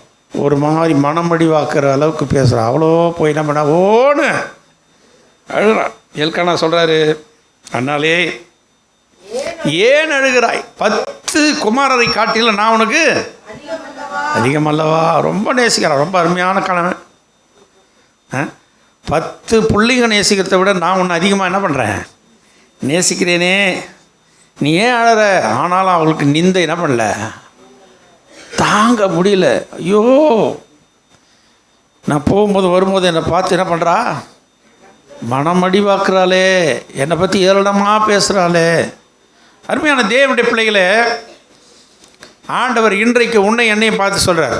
ஒரு மாதிரி மனமடி வாக்குற அளவுக்கு பேசுகிறான். அவ்வளோ போய் என்ன பண்ணா ஓன்னு அழுகிறான். எல்கானா சொல்கிறாரு, அண்ணாலே ஏன் அழுகிறாய்? 10 குமாரரை காட்டில நான் உனக்கு அதிகமல்லவா? ரொம்ப நேசிக்கிறான். ரொம்ப அருமையான கணவன். 10 புள்ளிங்க நேசிக்கிறத விட நான் உன்னை அதிகமாக என்ன பண்ணுறேன்? நேசிக்கிறேனே. நீ ஏன் அழற? ஆனாலும் அவளுக்கு நிந்தை என்ன பண்ணல, தாங்க முடியல. ஐயோ, நான் போகும்போது வரும்போது என்னை பார்த்து என்ன பண்ணுறா? மனமடி வாக்குறாளே, என்னை பற்றி ஏளனமாக பேசுகிறாளே. அருமையான தேவனுடைய பிள்ளைகளே, ஆண்டவர் இன்றைக்கு உன்னை என்னையும் பார்த்து சொல்கிறார்,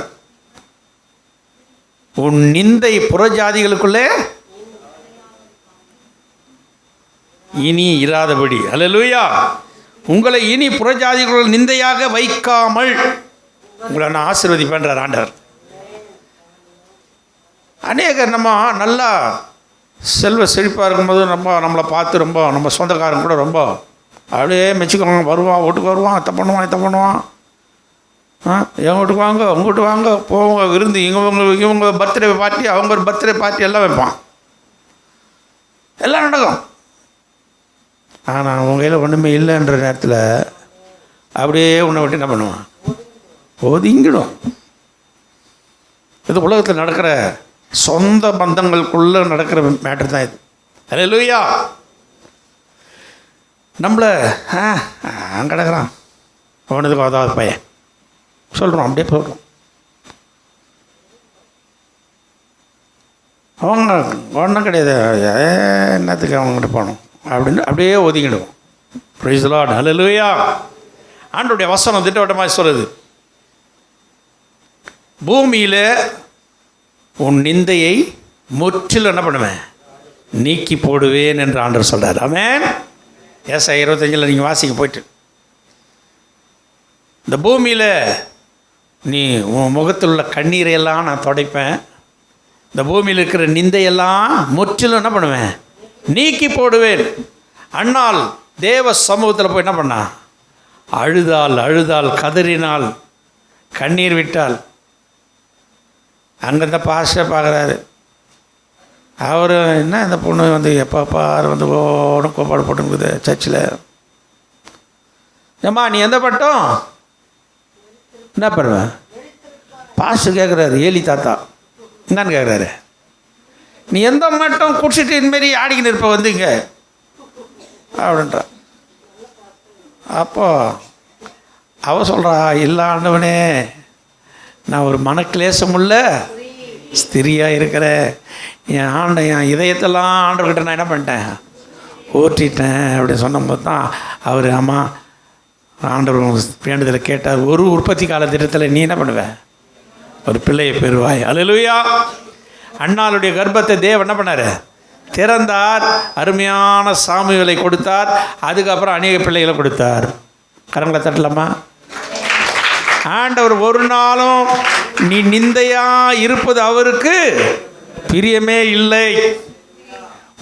உன் நிந்தை புறஜாதிகளுக்குள்ளே இனி இராதபடி. அல்லேலூயா. உங்களை இனி புறஜாதிகள் நிந்தையாக வைக்காமல் உங்களை நான் ஆசீர்வதிப்பேன்றார் ஆண்டவர். அநேகர் நம்ம நல்லா செல்வ செழிப்பாக இருக்கும்போது நம்மளை பார்த்து ரொம்ப நம்ம சொந்தக்காரங்க கூட ரொம்ப அப்படியே மெச்சுக்குவாங்க. வருவான், வீட்டுக்கு வருவான், இதை பண்ணுவான். என் வீட்டுக்கு வாங்க, உங்கள் வீட்டுக்கு வாங்க, போவாங்க விருந்து. இவங்க பர்த்டே பார்ட்டி, அவங்க ஒரு பர்த்டே பார்ட்டி எல்லாம் வைப்பான், எல்லாம் நடக்கும். ஆனால் அவங்க கையில் ஒன்றுமே இல்லைன்ற நேரத்தில் அப்படியே உன்னை விட்டு என்ன பண்ணுவான், ஒதுங்கிடும். இது உலகத்தில் நடக்கிற சொந்த பந்தங்களுக்குள்ளே நடக்கிற மேட்ரு தான் இது. அல்லேலூயா. நம்மளை அங்கே கிடக்கிறான் அவனுக்கு அதாவது பையன் சொல்கிறோம், அப்படியே சொல்கிறோம். அவங்க ஒன்றும் கிடையாது, என்னத்துக்கு அவங்ககிட்ட போகணும் அப்படின்னு அப்படியே ஒதுங்கிடுவோம். Praise the Lord. அல்லேலூயா. ஆண்டவருடைய வசனம் திட்டவட்டமாக சொல்லுது, பூமியில் உன் நிந்தையை முற்றிலும் என்ன பண்ணுவேன், நீக்கி போடுவேன் என்று ஆண்டவர் சொல்கிறார். ஆமென். ஏசாயா 25 நீங்கள் வாசிக்க போயிட்டு, இந்த பூமியில் நீ உன் முகத்தில் உள்ள கண்ணீரையெல்லாம் நான் துடைப்பேன், இந்த பூமியில் இருக்கிற நிந்தையெல்லாம் முற்றிலும் என்ன பண்ணுவேன், நீக்கி போடுவேன். அண்ணால் தேவ சமூகத்தில் போய் என்ன பண்ணா, அழுதாள், கதறினாள், கண்ணீர் விட்டாள். அங்கே இந்த பாஷை பார்க்குறாரு அவர், என்ன இந்த பொண்ணு வந்து எப்போ பாரு வந்து ஓடும் கோப்பாடு போட்டுங்குது சர்ச்சில். ஏம்மா நீ எந்த பட்டம் என்ன பண்ணுவேன், பாஸ்டர் கேட்குறாரு, ஏலி தாத்தா என்னன்னு கேட்குறாரு, நீ எந்த மட்டும் குடிச்சிட்டு இந்தமாரி ஆடிக்கின்னு இருப்ப வந்து இங்கே அப்படின்றா. அப்போ அவ சொல்கிறா, இல்லை ஆண்டவனே, நான் ஒரு மனக்லேசமுள்ள ஸ்திரியாக இருக்கிறேன், என் இதயத்தெல்லாம் ஆண்டவர்கிட்ட நான் என்ன பண்ணிட்டேன், ஓட்டிட்டேன் அப்படின்னு சொன்னபோது தான் அவர், ஆமாம் ஆண்டவர் வேண்டுதலை கேட்டார், ஒரு உற்பத்தி கால திட்டத்தில் நீ என்ன பண்ணுவ, ஒரு பிள்ளையை பெறுவாய். அல்லேலூயா. அண்ணாளுடைய கர்ப்பத்தை தேவன் என்ன பண்ணார், திறந்தார், அருமையான சாமுவேலை கொடுத்தார், அதுக்கப்புறம் அநேக பிள்ளைகளை கொடுத்தார். கரங்களை தட்டலாமா? ஆண்டவர் ஒரு நாளும் நீ நிந்தையாக இருப்பது அவருக்கு பிரியமே இல்லை.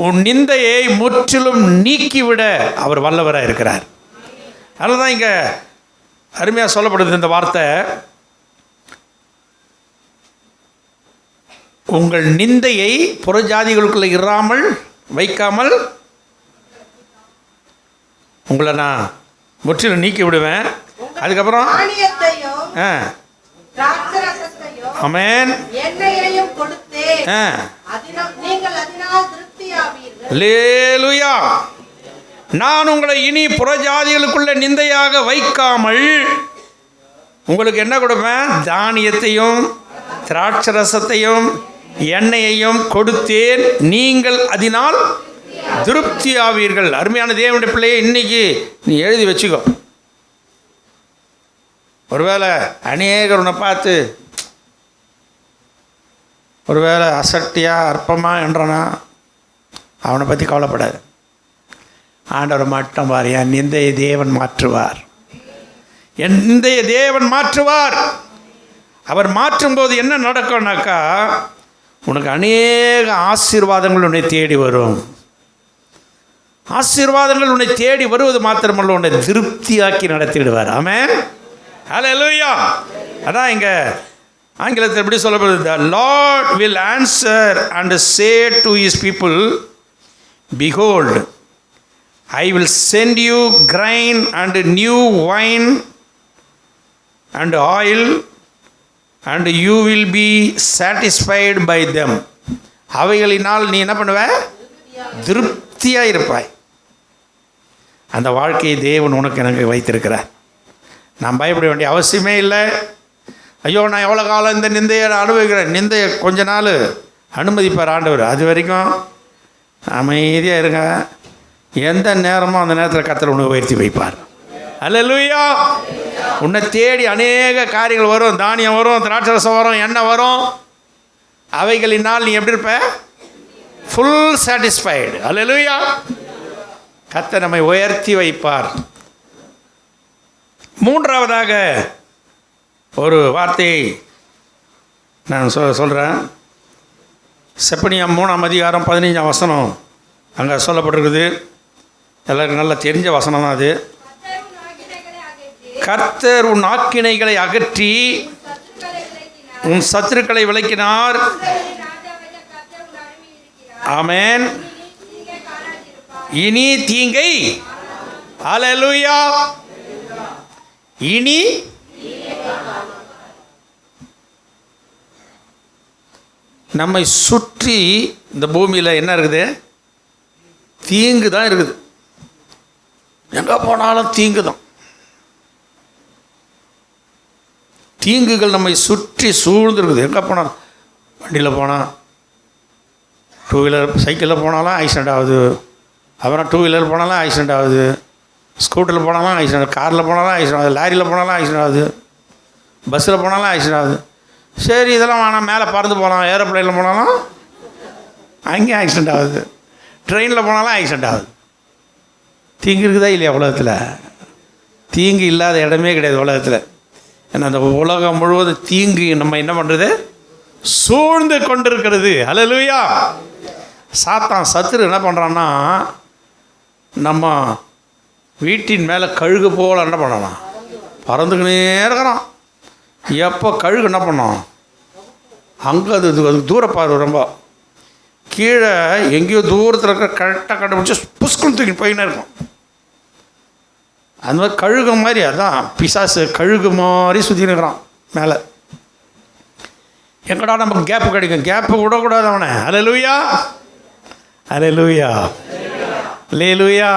உன் நிந்தையை முற்றிலும் நீக்கிவிட அவர் வல்லவராக இருக்கிறார். அதனால தான் இங்கே அருமையாக சொல்லப்படுது இந்த வார்த்தை, உங்கள் நிந்தையை புறஜாதிகளுக்குள்ளே இராமல் வைக்காமல் உங்களை நான் முற்றிலும் நீக்கி விடுவேன். அதுக்கப்புறம் ஆமென், அல்லேலூயா. நான் உங்களை இனி புறஜாதிகளுக்குள்ள நிந்தையாக வைக்காமல் உங்களுக்கு என்ன கொடுப்பேன், தானியத்தையும் திராட்சரசத்தையும் எண்ணெயையும் கொடுத்தேன், நீங்கள் அதனால் திருப்தி ஆவீர்கள். அருமையான தேவனுடைய பிள்ளையை இன்னைக்கு நீ எழுதி வச்சுக்கோ. ஒருவேளை அநேகர் உன்னை பார்த்து ஒருவேளை அசட்டியாக அற்பமாக என்றனா அவனை பற்றி கவலைப்படாது. ஆண்டவர் மட்டும் பார், என் நிந்தையை தேவன் மாற்றுவார், என் நிந்தையை தேவன் மாற்றுவார். அவர் மாற்றும்போது என்ன நடக்கும்னாக்கா, உனக்கு அநேக ஆசீர்வாதங்கள் உன்னை தேடி வரும். ஆசீர்வாதங்கள் உன்னை தேடி வருவது மாத்திரமல்ல, உன்னை திருப்தியாக்கி நடத்திடுவார். ஆமென். ஹல்லேலூயா. அதான் இங்கே ஆங்கிலத்தில் எப்படி சொல்லப்படுது, the Lord will answer and say to his people, behold, I will send you grain and new wine and oil, and you will be satisfied by them. அவைகளினால் நீ என்ன பண்ணுவ, திருப்தியாக இருப்பாய். அந்த வாழ்க்கையை தேவன் உனக்கு எனக்கு வைத்திருக்கிறார். நான் பயப்பட வேண்டிய அவசியமே இல்லை. ஐயோ நான் எவ்வளோ காலம் இந்த நிந்தையை அனுபவிக்கிறேன், நிந்தையை கொஞ்ச நாள் அனுமதிப்பார் ஆண்டவர். அது வரைக்கும் அமைதியாக இருங்க. எந்த நேரமும் அந்த நேரத்தில் கர்த்தர் உன்னை உயர்த்தி வைப்பார். அல்லேலூயா. உன்னை தேடி அநேக காரியங்கள் வரும், தானியம் வரும், திராட்சரசம் வரும், எண்ணெய் வரும். அவைகளினால் நீ எப்படி இருப்ப, ஃபுல் சாட்டிஸ்ஃபைடு. அல்லேலூயா. கர்த்தர் நம்மை உயர்த்தி வைப்பார். மூன்றாவதாக ஒரு வார்த்தையை நான் சொல்கிறேன். செப்பனியா 3ஆம் அதிகாரம் 15ஆம் வசனம் அங்கே சொல்லப்பட்டிருக்குது. எல்லாருக்கும் நல்லா தெரிஞ்ச வசனம் தான் அது. கர்த்தர் உன் ஆக்கினைகளை அகற்றி உன் சத்துருக்களை விலக்கினார். ஆமென். இனி தீங்கை, ஹல்லேலூயா, இனி நம்மை சுற்றி இந்த பூமியில் என்ன இருக்குது? தீங்கு தான் இருக்குது. எங்கே போனாலும் தீங்கு தான். தீங்குகள் நம்மை சுற்றி சூழ்ந்துருக்குது. எங்கே போனாலும், வண்டியில் போனால், டூ வீலர் சைக்கிளில் போனாலும் ஆக்சிடெண்ட் ஆகுது. அப்புறம் டூ வீலர் போனாலும் ஆக்சிடெண்ட் ஆகுது. ஸ்கூட்டரில் போனாலும் ஆக்சிடெண்ட், காரில் போனாலும் ஆக்சிடெண்ட் ஆகுது, லாரியில் போனாலும் ஆக்சிடெண்ட் ஆகுது, பஸ்ஸில் போனாலும் ஆக்சிடெண்ட் ஆகுது. சரி, இதெல்லாம் வேணாம், மேலே பறந்து போகலாம். ஏரோப்ளைனில் போனாலும் அங்கேயும் ஆக்சிடெண்ட் ஆகுது. ட்ரெயினில் போனாலும் ஆக்சிடெண்ட் ஆகுது. தீங்கு இருக்குதா இல்லையா உலகத்தில்? தீங்கு இல்லாத இடமே கிடையாது உலகத்தில். ஏன்னா அந்த உலகம் முழுவதும் தீங்கு நம்ம என்ன பண்ணுறது? சூழ்ந்து கொண்டிருக்கிறது. ஹல்லேலூயா. சாத்தான் சத்துரு என்ன பண்ணுறான்னா, நம்ம வீட்டின் மேலே கழுகு போல் என்ன பண்ணலாம், பறந்துக்கினே இருக்கிறான். எப்போ கழுகு என்ன பண்ணோம், அங்கே அது தூரப்பாரு, ரொம்ப கீழே எங்கேயோ தூரத்தில் இருக்கிற கரெக்டாக கண்டுபிடிச்சி புஷ்குன்னு தூக்கி போயின்னு இருக்கும். அந்த மாதிரி கழுகு மாதிரி, அதான் பிசாசு கழுகு மாதிரி சுற்றி நிற்கிறான் மேலே. எங்கடா நமக்கு கேப்பு கிடைக்கும்? கேப்பு விடக்கூடாது அவனை. ஹல்லேலூயா, ஹல்லேலூயா, ஹல்லேலூயா.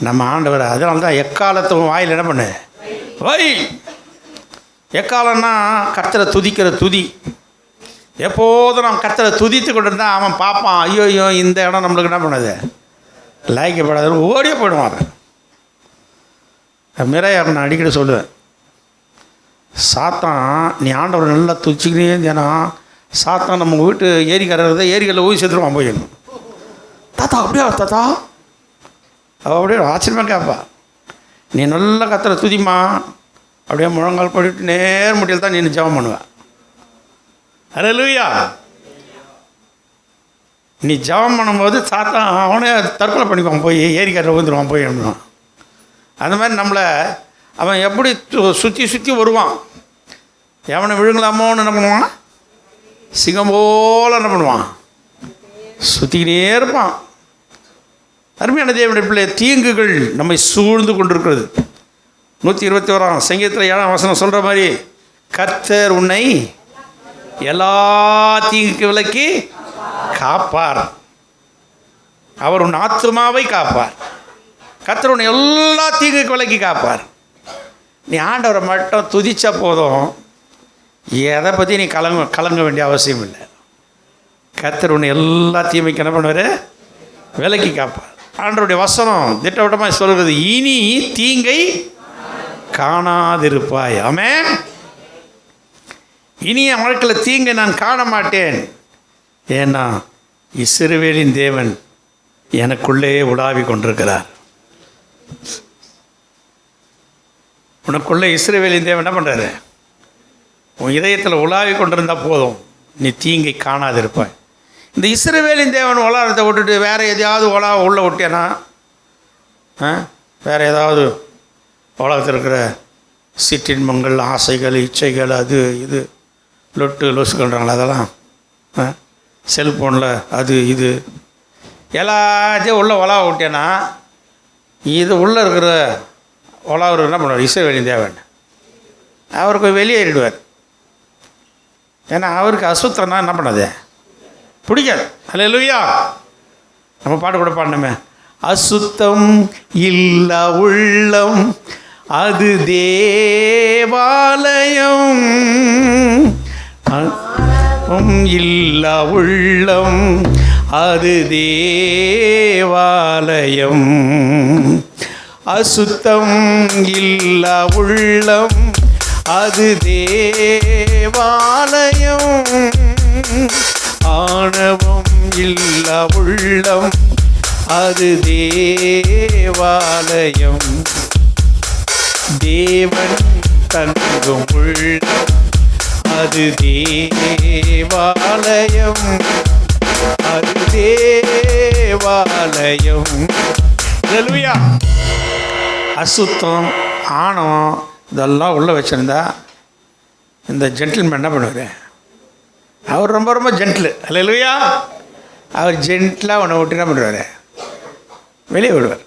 நம்ம ஆண்டவர் அதனால தான் எக்காலத்து வாயில் என்ன பண்ணு வை. எக்காலன்னா கர்த்தரை துதிக்கிற துதி. எப்போதும் நம்ம கர்த்தரை துதித்து கொண்டு இருந்தால் அவன் பார்ப்பான், ஐயோ ஐயோ இந்த இடம் நம்மளுக்கு என்ன பண்ணுது, லாய்க்கப்படாதுன்னு ஓடியே போயிடுவான். மிரையார் நான் அடிக்கடி சொல்லுவேன், சாத்தான் நீ ஆண்டவர் நல்லா துதிச்சுக்கினே இருந்தேன்னா சாத்தான் நம்ம வீட்டு ஏரிக்கரை ஏரிகளில் ஊசி செத்துருவான் போயிடணும். தாத்தா அப்படியா தாத்தா, அப்படியே ஆச்சரியமாக கேட்பா. நீ நல்லா கர்த்தரை துதிமா, அப்படியே முழங்கால் போட்டு நேர் முடியல் தான் நீ ஜெபம் பண்ணுவேன். ஹல்லேலூயா. நீ ஜெபம் பண்ணும்போது சாத்தான் அவனே தற்கொலை பண்ணிக்குவான், போய் ஏரிக்கரையில் ஊந்துருவான் போய். அந்த மாதிரி நம்மளை அவன் எப்படி சுற்றி சுற்றி வருவான். எவனை விழுங்கலாமோன்னு என்ன பண்ணுவான், சிங்கம் போல் என்ன பண்ணுவான், சுற்றிக்கிட்டே இருப்பான். அருமையான தேவனுடைய பிள்ளை, தீங்குகள் நம்மை சூழ்ந்து கொண்டிருக்கிறது. 121ஆம் சங்கீதத்தில் 7ஆம் வசனம் சொல்கிற மாதிரி, கர்த்தர் உன்னை எல்லா தீங்குக்கு விலக்கி காப்பார், அவர் உன் ஆத்துமாவை காப்பார். கர்த்தர் உன்னை எல்லா தீங்குக்கு விலக்கி காப்பார். நீ ஆண்டவரை மட்டும் துதிச்சா போதும், எதை பற்றி நீ கலங்க வேண்டிய அவசியம் இல்லை. கர்த்தர் உன்னை எல்லா தீமைக்கு என்ன பண்ணுவார், விலக்கி காப்பார். ஆண்டவருடைய வசனம் திட்டவட்டமாக சொல்கிறது, இனி தீங்கை காணாதிருப்பாய். ஆமென். இனி என் வாழ்க்கையில் தீங்கை நான் காண மாட்டேன். ஏன்னா இஸ்ரவேலின் தேவன் எனக்குள்ளே உலாவி கொண்டிருக்கிறார். உனக்குள்ளே இஸ்ரவேலின் தேவன் என்ன பண்ணுறாரு, உன் இதயத்தில் உலாவி கொண்டிருந்தால் போதும், நீ தீங்கை காணாதிருப்பாய். இந்த இஸ்ரவேலின் தேவன் உலாரத்தை விட்டுட்டு வேறு எதையாவது உள்ளே விட்டேன்னா, வேறு ஏதாவது உலகத்தில் இருக்கிற சிற்றின்பங்கள், ஆசைகள், இச்சைகள், அது இது லொட்டு லொசுக்கள்றாங்களா, அதெல்லாம் செல்ஃபோனில் அது இது எல்லாத்தையும் உள்ளே உலக விட்டேன்னா, இது உள்ளே இருக்கிற உலகம் என்ன பண்ணுவார், இஸ்ரவேலின் தேவன் அவருக்கு வெளியேறிடுவார். ஏன்னா அவருக்கு அசுத்தம்னா என்ன பண்ணாது, பிடிக்காது. ஹல்லேலூயா. நம்ம பாட்டு கூட பாடணுமே, அசுத்தம் இல்ல உள்ளம் அது தேவாலயம், இல்ல உள்ளம் அது தேவாலயம், அசுத்தம் இல்ல உள்ளம் அது தேவாலயம், ஆணவம் இல்ல உள்ளம் அது தேவாலயம், தேவன் தங்கும் உள்ளம் அது தேவாலயம், அது தேவாலயம். அல்லேலூயா. அசுத்தம் ஆணவம் இதெல்லாம் உள்ளே வச்சுருந்தா இந்த ஜென்டில்மேன் என்ன பண்ணுவார்? அவர் ரொம்ப ரொம்ப ஜென்டில். அல்லேலூயா. அவர் ஜென்டிலாக உன்னை விட்டு என்ன பண்ணுவார்? வெளியே விடுவார்.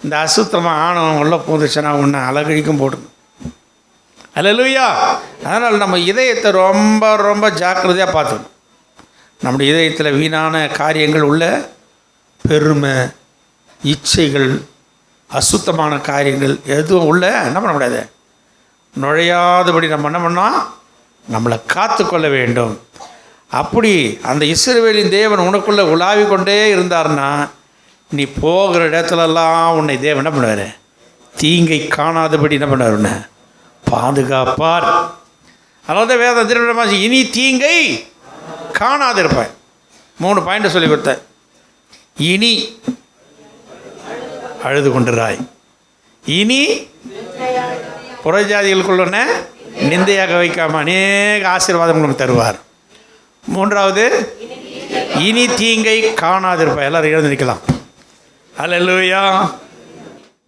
இந்த அசுத்தமாக ஆணவம் உள்ளே பூந்துச்சுன்னா உன்னை அலகழிக்கும் போட்டுடும். அல்லேலூயா. அதனால் நம்ம இதயத்தை ரொம்ப ரொம்ப ஜாக்கிரதையாக பார்த்துக்கணும். நம்முடைய இதயத்தில் வீணான காரியங்கள் உள்ள பெருமை, இச்சைகள், அசுத்தமான காரியங்கள் எதுவும் உள்ள என்ன பண்ண முடியாது, நுழையாதபடி நம்ம என்ன பண்ணோம், நம்மளை காத்து கொள்ள வேண்டும். அப்படி அந்த இஸ்ரவேலின் தேவன் உனக்குள்ளே உலாவி கொண்டே இருந்தார்னா நீ போகிற இடத்துலலாம் உன்னை தேவன் என்ன பண்ணுவார்? தீங்கை காணாதபடி என்ன பண்ணுவார்? உன்னை பாதுகாப்பார். அதனால தான் வேதம் திருவிழமாச்சு, இனி தீங்கை காணாதிருப்பேன். 3 பாயிண்ட் சொல்லி கொடுத்தேன். இனி அழுது கொண்டிராய், இனி புறஜாதிகளுக்குள்ள நிந்தையாக வைக்காம அநேக ஆசீர்வாதம் உங்களுக்கு தருவார். 3வது, இனி தீங்கை காணாதிருப்பாய். எல்லாரும் எழுந்து நிற்கலாம். அல்லேலூயா.